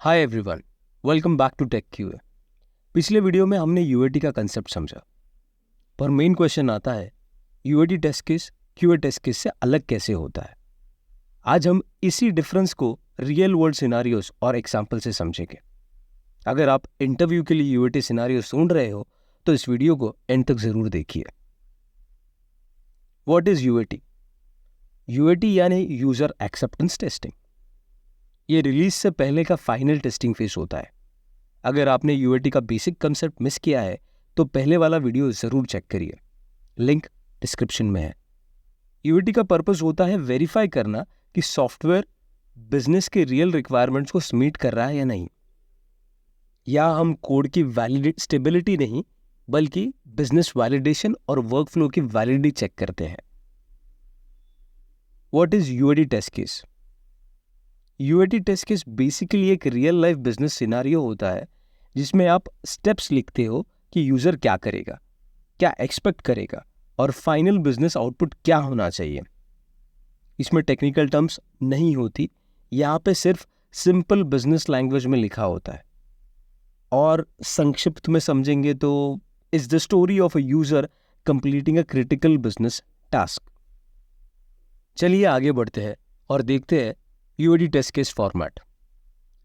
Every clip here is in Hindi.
Hi everyone, welcome back to tech QA. पिछले वीडियो में हमने यूएटी का कंसेप्ट समझा, पर मेन क्वेश्चन आता है UAT test case QA test case से अलग कैसे होता है। आज हम इसी डिफरेंस को रियल वर्ल्ड सिनारियोस और एग्जाम्पल से समझेंगे। अगर आप इंटरव्यू के लिए यूएटी सिनारियो सुन रहे हो तो इस वीडियो को एंड तक जरूर देखिए। What is UAT? यूएटी यानी यूजर एक्सेप्टेंस टेस्टिंग। ये रिलीज से पहले का फाइनल टेस्टिंग फेज होता है। अगर आपने यूएटी का बेसिक कंसेप्ट मिस किया है तो पहले वाला वीडियो जरूर चेक करिए, लिंक डिस्क्रिप्शन में है। यूएटी का पर्पस होता है वेरीफाई करना कि सॉफ्टवेयर बिजनेस के रियल रिक्वायरमेंट्स को मीट कर रहा है या नहीं, या हम कोड की वैलिड स्टेबिलिटी नहीं बल्कि बिजनेस वैलिडेशन और वर्कफ्लो की वैलिडिटी चेक करते हैं। What is UAT test case? UAT test case basically एक रियल लाइफ बिजनेस सिनारियो होता है जिसमें आप स्टेप्स लिखते हो कि यूजर क्या करेगा, क्या एक्सपेक्ट करेगा और फाइनल बिजनेस आउटपुट क्या होना चाहिए। इसमें टेक्निकल टर्म्स नहीं होती, यहाँ पे सिर्फ सिंपल बिजनेस लैंग्वेज में लिखा होता है। और संक्षिप्त में समझेंगे तो is the story of a user completing a critical business task. चलिए आगे बढ़ते हैं और देखते हैं UAT test case format.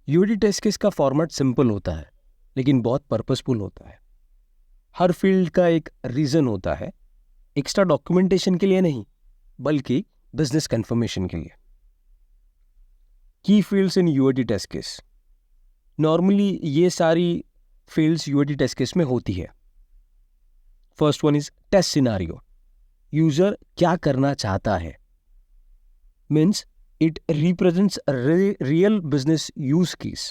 UAT test case का फॉर्मेट सिंपल होता है लेकिन बहुत पर्पसफुल होता है। हर फील्ड का एक रीजन होता है, एक्स्ट्रा डॉक्यूमेंटेशन के लिए नहीं बल्कि बिजनेस कंफर्मेशन के लिए। की fields in UAT test case. Normally ये सारी फील्ड्स यूएटी टेस्ट केस में होती है। First one is test scenario. User क्या करना चाहता है, means it represents a real business use case.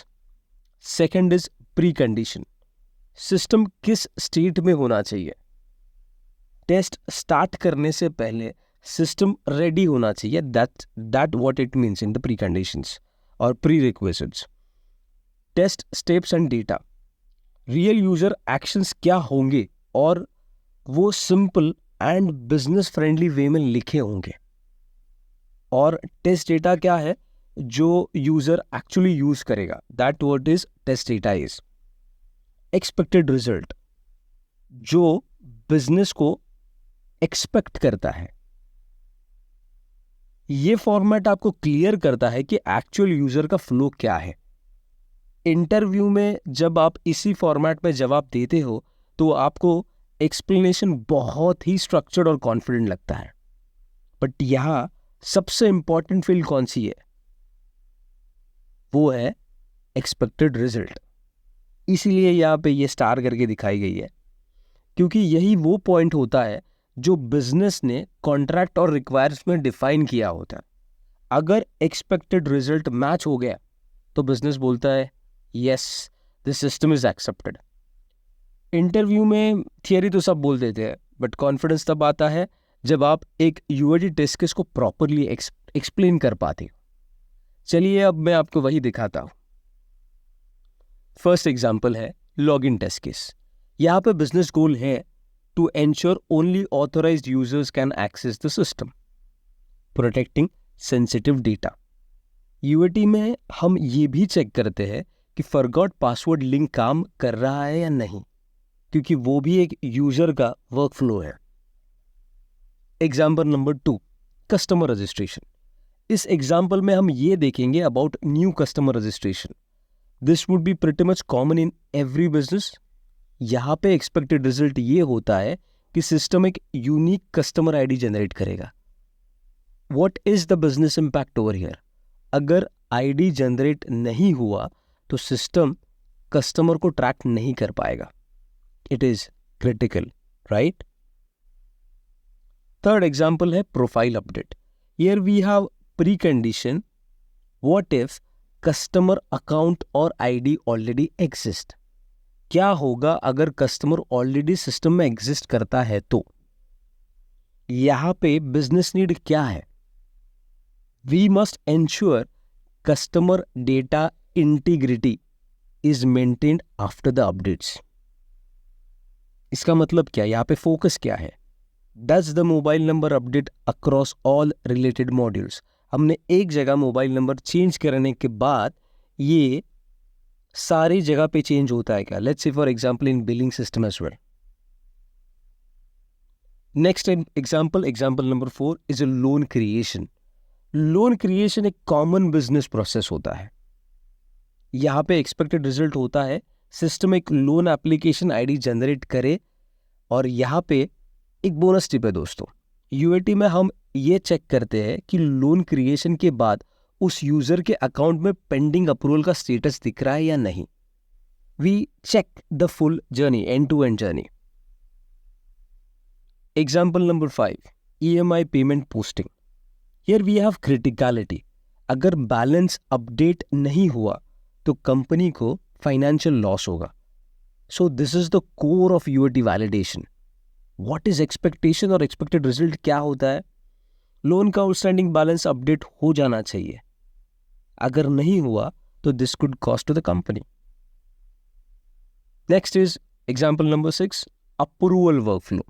Second is precondition. System किस स्टेट में होना चाहिए। टेस्ट स्टार्ट करने से पहले सिस्टम रेडी होना चाहिए। that what it means in the preconditions और prerequisites. Test steps and data. Real user actions क्या होंगे और वो simple and business friendly way में लिखे होंगे। और टेस्ट डेटा क्या है जो यूजर एक्चुअली यूज करेगा, that what is test data is. Expected result, जो बिजनेस को एक्सपेक्ट करता है। ये फॉर्मेट आपको क्लियर करता है कि एक्चुअल यूजर का फ्लो क्या है। इंटरव्यू में जब आप इसी फॉर्मेट में जवाब देते हो तो आपको एक्सप्लेनेशन बहुत ही स्ट्रक्चर्ड और कॉन्फिडेंट लगता है, बट यहां सबसे इंपॉर्टेंट फील्ड कौन सी है? वो है एक्सपेक्टेड रिजल्ट। इसीलिए यहां पे ये स्टार करके दिखाई गई है, क्योंकि यही वो पॉइंट होता है जो बिजनेस ने कॉन्ट्रैक्ट और रिक्वायर्स में डिफाइन किया होता है। अगर एक्सपेक्टेड रिजल्ट मैच हो गया तो बिजनेस बोलता है yes, this system is accepted. Interview में थियरी तो सब बोल देते हैं, बट कॉन्फिडेंस तब आता है जब आप एक यूएटी टेस्ट केस को प्रॉपरली एक्सप्लेन कर पाते हो। चलिए अब मैं आपको वही दिखाता हूं। फर्स्ट एग्जांपल है लॉगिन टेस्ट केस। यहां पे बिजनेस गोल है to ensure only authorized users can access the system, protecting sensitive data. UAT में हम ये भी चेक करते हैं कि फॉरगॉट पासवर्ड लिंक काम कर रहा है या नहीं, क्योंकि वो भी एक यूजर का वर्कफ्लो है। Example number 2, customer registration. इस एग्जाम्पल में हम ये देखेंगे about new customer registration. This would be pretty much common in every business. यहाँ पे एक्सपेक्टेड रिजल्ट ये होता है कि सिस्टम एक यूनिक कस्टमर आईडी जनरेट करेगा। What is the business impact over here? अगर आईडी जनरेट नहीं हुआ तो सिस्टम कस्टमर को ट्रैक नहीं कर पाएगा। It is critical, right? Third example है profile update. Here we have precondition. What if customer account और आईडी ऑलरेडी एग्जिस्ट? क्या होगा अगर कस्टमर ऑलरेडी सिस्टम में एग्जिस्ट करता है तो? यहां पे बिजनेस नीड क्या है? We must ensure customer data integrity is maintained after the updates. इसका मतलब क्या? यहां पे फोकस क्या है? Does the mobile number update across all related modules? हमने एक जगह मोबाइल नंबर चेंज करने के बाद ये सारी जगह पे चेंज होता है क्या? Let's say for example in billing system as well. Next example number 4 is a loan creation. Loan creation एक कॉमन बिजनेस प्रोसेस होता है. यहाँ पे एक्सपेक्टेड रिजल्ट होता है सिस्टम एक लोन एप्लीकेशन आईडी जनरेट करे. और यहाँ पे एक बोनस टिप है दोस्तों, यूएटी में हम ये चेक करते हैं कि लोन क्रिएशन के बाद उस यूजर के अकाउंट में पेंडिंग अप्रूवल का स्टेटस दिख रहा है या नहीं. We check the full journey, end to end journey. Example number 5, EMI payment posting. Here we have criticality. अगर बैलेंस अपडेट नहीं हुआ तो कंपनी को फाइनेंशियल लॉस होगा. So this is the core of UAT validation. What is expectation और एक्सपेक्टेड रिजल्ट क्या होता है? लोन का आउटस्टैंडिंग बैलेंस अपडेट हो जाना चाहिए. अगर नहीं हुआ तो this could cost to the company. Next is example number 6, approval workflow.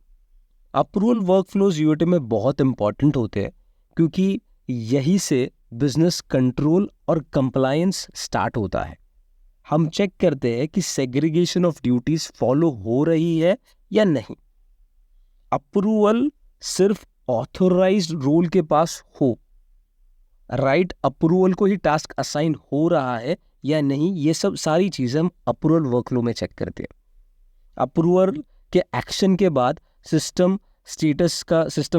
Approval workflows UAT में बहुत इंपॉर्टेंट होते हैं क्योंकि यही से बिजनेस कंट्रोल और कंप्लायंस स्टार्ट होता है. हम चेक करते हैं कि सेग्रीगेशन ऑफ ड्यूटीज फॉलो हो रही है या नहीं. अप्रूवल सिर्फ ऑथोराइज्ड रोल के पास हो, राइट अप्रूवल को ही टास्क असाइन हो रहा है या नहीं, ये सब सारी चीजें हम अप्रूवल वर्कफ्लो में चेक करते हैं. अप्रूवल के एक्शन के बाद सिस्टम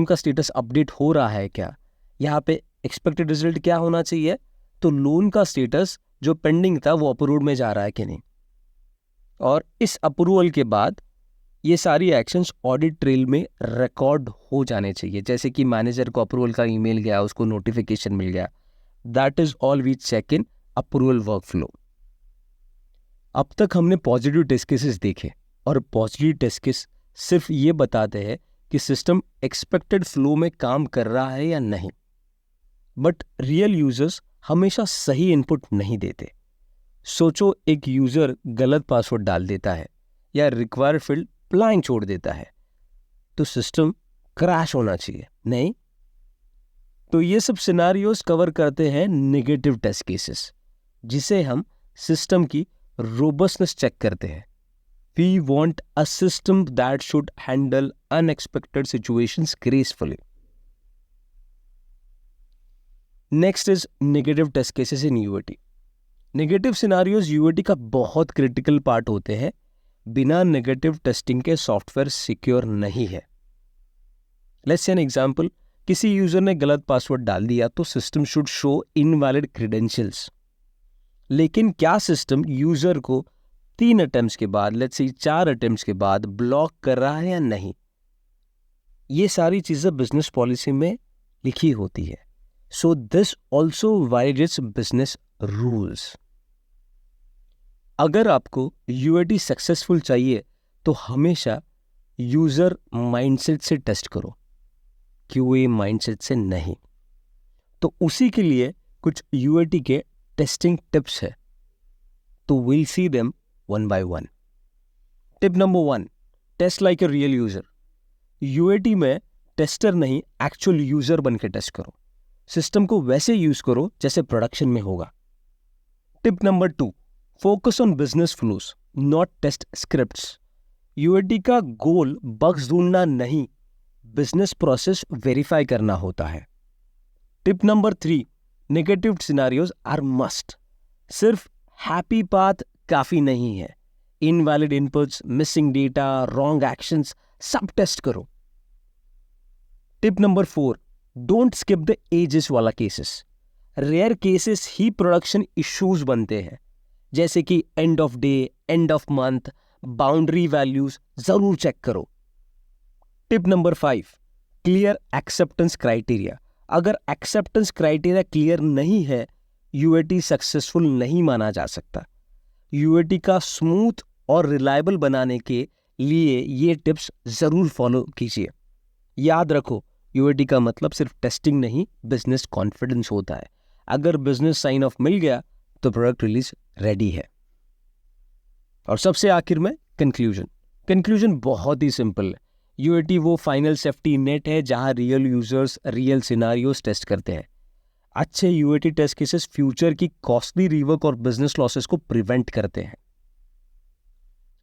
का स्टेटस अपडेट हो रहा है क्या. यहाँ पे एक्सपेक्टेड रिजल्ट क्या होना चाहिए? तो लोन का स्टेटस जो पेंडिंग था वो अप्रूवल में जा रहा है कि नहीं. और इस अप्रूवल के बाद ये सारी एक्शंस ऑडिट ट्रेल में रिकॉर्ड हो जाने चाहिए. जैसे कि मैनेजर को अप्रूवल का ईमेल गया, उसको नोटिफिकेशन मिल गया. That is all we check in approval workflow. अब तक हमने पॉजिटिव टेस्ट केसेस देखे और पॉजिटिव टेस्ट केस सिर्फ ये बताते हैं कि सिस्टम एक्सपेक्टेड फ्लो में काम कर रहा है या नहीं. बट रियल यूजर्स हमेशा सही इनपुट नहीं देते. सोचो एक यूजर गलत पासवर्ड डाल देता है या रिक्वायर्ड फील्ड ब्लैंक छोड़ देता है, तो सिस्टम क्रैश होना चाहिए नहीं. तो ये सब सिनारियोस कवर करते हैं नेगेटिव टेस्ट केसेस, जिसे हम सिस्टम की रोबस्टनेस चेक करते हैं. We want a system that should handle unexpected situations gracefully. Next is negative test cases in UAT. Negative scenarios UAT का बहुत क्रिटिकल पार्ट होते हैं. बिना नेगेटिव टेस्टिंग के सॉफ्टवेयर सिक्योर नहीं है. लेट्स से एन एग्जांपल, किसी यूजर ने गलत पासवर्ड डाल दिया तो system should show invalid credentials. लेकिन क्या सिस्टम यूजर को 3 अटेम्प्ट्स के बाद, लेट्स से 4 अटेम्प्ट्स के बाद ब्लॉक कर रहा है या नहीं? ये सारी चीजें बिजनेस पॉलिसी में लिखी होती है. So this also violets business rules. अगर आपको यूएटी सक्सेसफुल चाहिए तो हमेशा यूजर माइंडसेट से टेस्ट करो, क्यूए माइंडसेट से नहीं. तो उसी के लिए कुछ यूएटी के टेस्टिंग टिप्स है, तो will see them one by one. Tip number 1, taste like a real user. UAT में टेस्टर नहीं, एक्चुअल यूजर बन के टेस्ट करो. सिस्टम को वैसे यूज करो जैसे प्रोडक्शन में होगा. Tip number 2, focus on business flows, not test scripts. UAT का गोल बग्स ढूंढना नहीं, बिजनेस प्रोसेस वेरीफाई करना होता है. Tip number 3, negative scenarios are must. सिर्फ हैप्पी पाथ काफी नहीं है. Invalid inputs, missing data, wrong actions सब टेस्ट करो. Tip number 4, don't skip the edges वाला केसेस. रेयर केसेस ही प्रोडक्शन इश्यूज बनते हैं, जैसे कि end of day, end of month, boundary values जरूर चेक करो. Tip number 5, clear acceptance criteria. अगर एक्सेप्टेंस क्राइटेरिया क्लियर नहीं है, यूएटी सक्सेसफुल नहीं माना जा सकता. यूएटी का स्मूथ और रिलायबल बनाने के लिए ये टिप्स जरूर फॉलो कीजिए. याद रखो, यूएटी का मतलब सिर्फ टेस्टिंग नहीं, बिजनेस कॉन्फिडेंस होता है. अगर बिजनेस साइन ऑफ मिल गया तो प्रोडक्ट रिलीज रेडी है. और सबसे आखिर में कंक्लूजन बहुत ही सिंपल है. यूएटी वो फाइनल सेफ्टी नेट है जहां real users real scenarios test करते हैं. अच्छे यूएटी टेस्ट केसेस फ्यूचर की कॉस्टली रीवर्क और बिजनेस लॉसेस को प्रिवेंट करते हैं।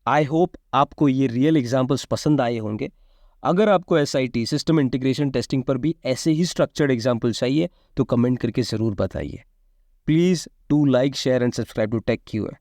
आई होप आपको ये रियल एग्जाम्पल्स पसंद आए होंगे। अगर आपको एसआईटी सिस्टम इंटीग्रेशन टेस्टिंग पर भी ऐसे ही स्ट्रक्चर्ड एग्जाम्पल चाहिए तो कमेंट करके ज़रूर बताइए। Please do like, share and subscribe to tech QA.